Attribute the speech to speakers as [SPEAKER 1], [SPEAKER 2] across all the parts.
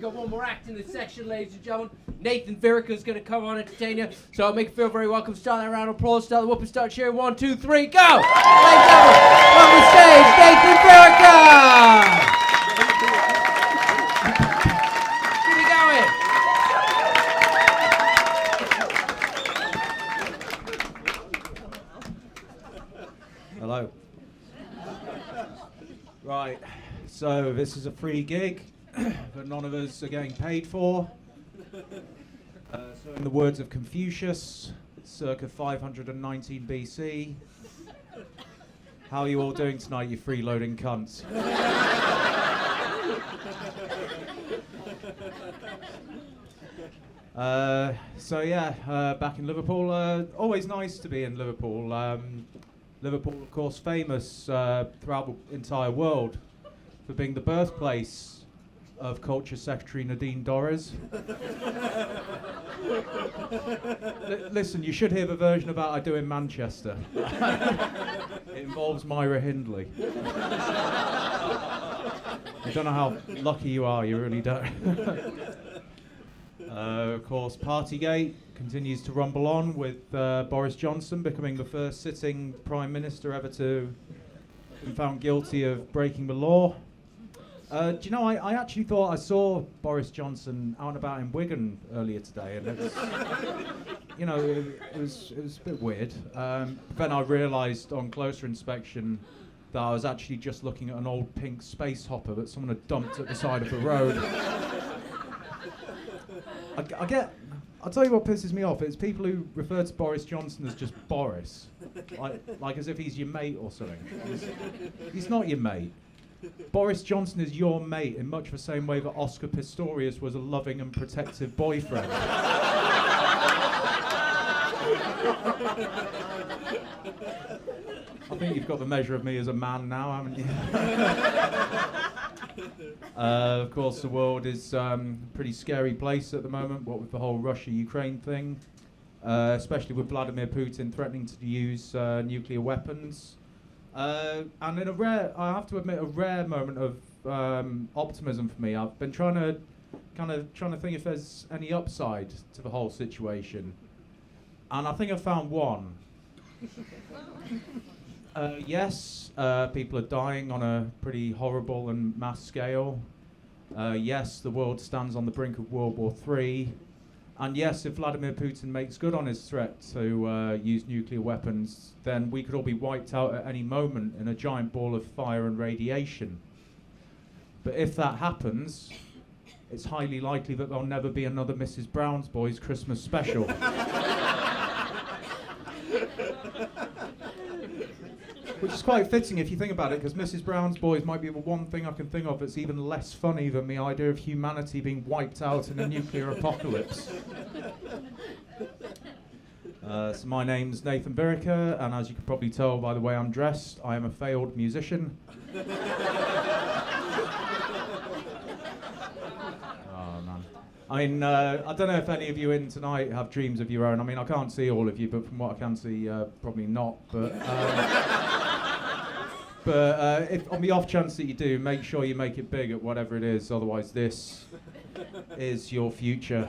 [SPEAKER 1] We've got one more act in this section, ladies and gentlemen. Nathan Virica is going to come on and entertain you, so I'll make you feel very welcome. Start that round of applause, start the whoop and start cheering. 1, 2, 3, go! Ladies and gentlemen, on the stage, Nathan Virica! Keep it going!
[SPEAKER 2] Hello. Right, so this is a free gig that none of us are getting paid for. So in the words of Confucius, circa 519 BC, how are you all doing tonight, you freeloading cunts? Back in Liverpool. Always nice to be in Liverpool. Liverpool, of course, famous throughout the entire world for being the birthplace of Culture Secretary Nadine Dorries. Listen, you should hear the version about I do in Manchester. It involves Myra Hindley. You don't know how lucky you are, you really don't. Of course, Partygate continues to rumble on with Boris Johnson becoming the first sitting Prime Minister ever to be found guilty of breaking the law. Do you know, I actually thought I saw Boris Johnson out and about in Wigan earlier today, and it was, you know, it was a bit weird. Then I realised on closer inspection that I was actually just looking at an old pink space hopper that someone had dumped at the side of the road. I'll tell you what pisses me off. It's people who refer to Boris Johnson as just Boris, like as if he's your mate or something. He's not your mate. Boris Johnson is your mate in much the same way that Oscar Pistorius was a loving and protective boyfriend. I think you've got the measure of me as a man now, haven't you? Of course, the world is a pretty scary place at the moment, what with the whole Russia-Ukraine thing, especially with Vladimir Putin threatening to use nuclear weapons. And in a rare, I have to admit, a rare moment of optimism for me. I've been trying to think if there's any upside to the whole situation, and I think I found one. Yes, people are dying on a pretty horrible and mass scale. Yes, the world stands on the brink of World War III. And yes, if Vladimir Putin makes good on his threat to use nuclear weapons, then we could all be wiped out at any moment in a giant ball of fire and radiation. But if that happens, it's highly likely that there'll never be another Mrs. Brown's Boys Christmas special. Which is quite fitting if you think about it, because Mrs. Brown's Boys might be the one thing I can think of that's even less funny than the idea of humanity being wiped out in a nuclear apocalypse. So my name's Nathan Virica, and as you can probably tell by the way I'm dressed, I am a failed musician. I mean, I don't know if any of you in tonight have dreams of your own. I mean, I can't see all of you, but from what I can see, probably not. But if on the off chance that you do, make sure you make it big at whatever it is. Otherwise, this is your future.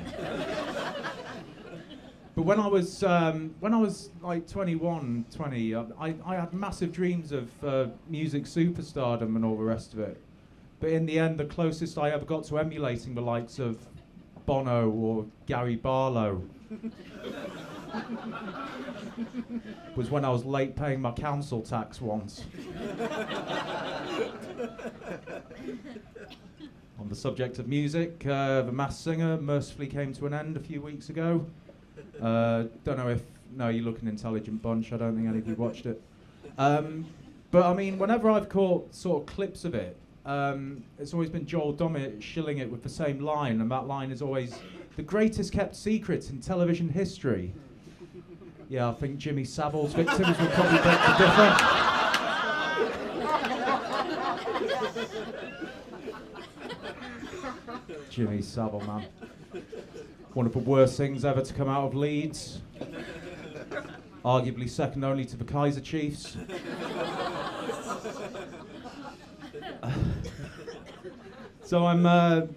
[SPEAKER 2] But when I was like 21, 20, I had massive dreams of music superstardom and all the rest of it. But in the end, the closest I ever got to emulating the likes of Bono or Gary Barlow was when I was late paying my council tax once. On the subject of music, The Masked Singer mercifully came to an end a few weeks ago. Don't know if... No, you look an intelligent bunch. I don't think any of you watched it. But I mean, whenever I've caught sort of clips of it, it's always been Joel Dommett shilling it with the same line, and that line is always the greatest kept secret in television history. Yeah, I think Jimmy Savile's victims would probably beg to differ. Jimmy Savile, man. One of the worst things ever to come out of Leeds. Arguably second only to the Kaiser Chiefs. So I'm a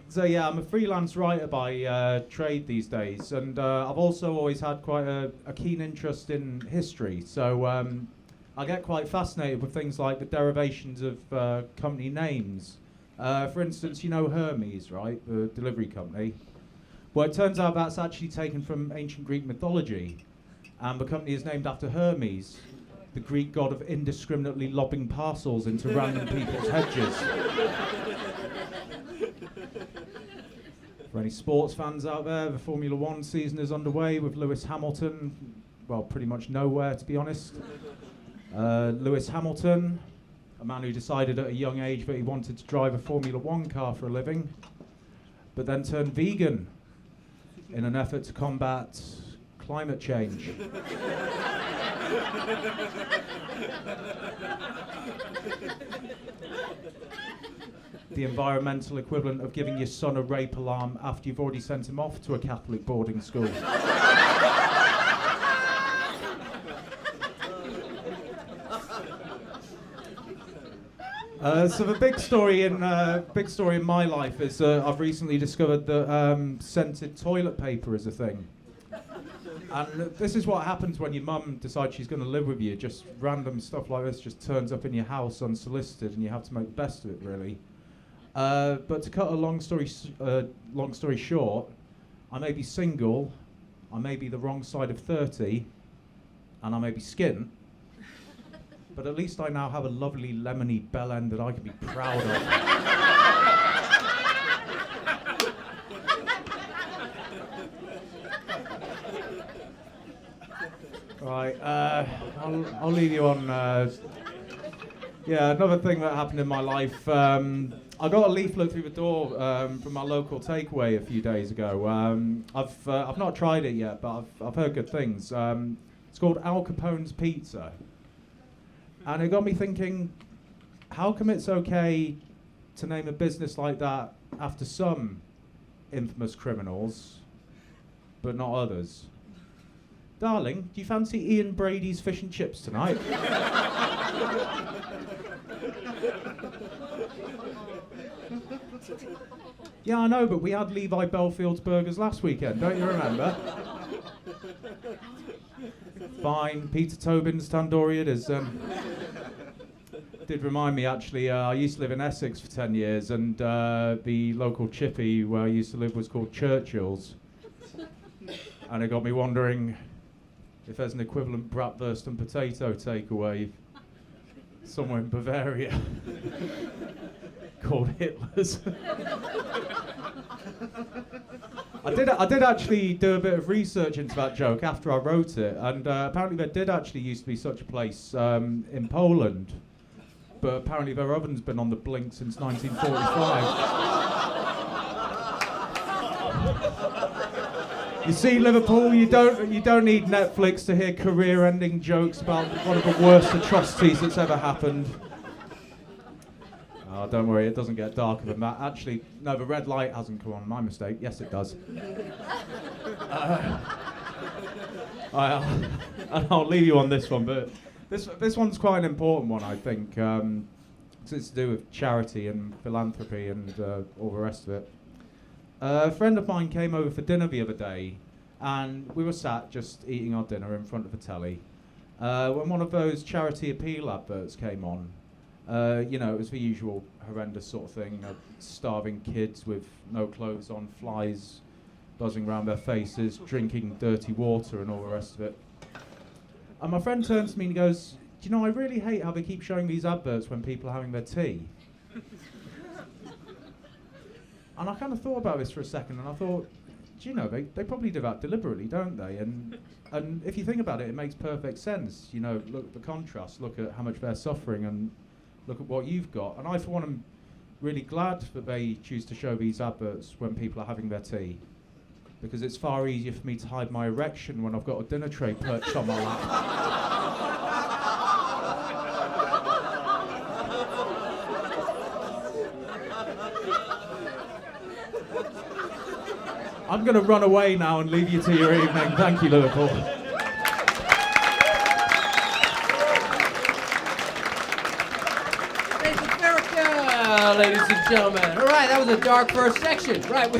[SPEAKER 2] freelance writer by trade these days, and I've also always had quite a keen interest in history. So I get quite fascinated with things like the derivations of company names. For instance, you know Hermes, right? The delivery company. Well, it turns out that's actually taken from ancient Greek mythology, and the company is named after Hermes, the Greek god of indiscriminately lobbing parcels into random people's hedges. For any sports fans out there, the Formula One season is underway with Lewis Hamilton, well, pretty much nowhere to be honest. Lewis Hamilton, a man who decided at a young age that he wanted to drive a Formula One car for a living, but then turned vegan in an effort to combat climate change. The environmental equivalent of giving your son a rape alarm after you've already sent him off to a Catholic boarding school. So the big story in my life is I've recently discovered that scented toilet paper is a thing. And this is what happens when your mum decides she's going to live with you. Just random stuff like this just turns up in your house unsolicited, and you have to make the best of it, really. But to cut a long story short, I may be single, I may be the wrong side of 30, and I may be skint. But at least I now have a lovely lemony bell end that I can be proud of. Right, I'll leave you on. Another thing that happened in my life. I got a leaflet through the door from my local takeaway a few days ago. I've not tried it yet, but I've heard good things. It's called Al Capone's Pizza. And it got me thinking, how come it's okay to name a business like that after some infamous criminals, but not others? Darling, do you fancy Ian Brady's fish and chips tonight? Yeah, I know, but we had Levi Belfield's burgers last weekend, don't you remember? Fine, Peter Tobin's tandoori it is. Did remind me, actually, I used to live in Essex for 10 years, and the local chippy where I used to live was called Churchill's. And it got me wondering if there's an equivalent bratwurst and potato takeaway somewhere in Bavaria called Hitler's. I did actually do a bit of research into that joke after I wrote it, and apparently there did actually used to be such a place in Poland, but apparently their oven's been on the blink since 1945. You see, Liverpool, you don't need Netflix to hear career-ending jokes about one of the worst atrocities that's ever happened. Oh, don't worry, it doesn't get darker than that. Actually, no, the red light hasn't come on. My mistake. Yes, it does. I'll leave you on this one, but this one's quite an important one, I think. It's to do with charity and philanthropy and all the rest of it. A friend of mine came over for dinner the other day, and we were sat just eating our dinner in front of the telly, when one of those charity appeal adverts came on. It was the usual horrendous sort of thing, starving kids with no clothes on, flies buzzing around their faces, drinking dirty water and all the rest of it. And my friend turns to me and he goes, "Do you know, I really hate how they keep showing these adverts when people are having their tea." And I kind of thought about this for a second, and I thought, do you know, they probably do that deliberately, don't they? And if you think about it, it makes perfect sense. You know, look at the contrast, look at how much they're suffering, and look at what you've got. And I, for one, am really glad that they choose to show these adverts when people are having their tea, because it's far easier for me to hide my erection when I've got a dinner tray perched on my lap. I'm going to run away now and leave you to your evening. Thank you, Liverpool.
[SPEAKER 1] Virica, ladies and gentlemen. All right, that was a dark first section. Right.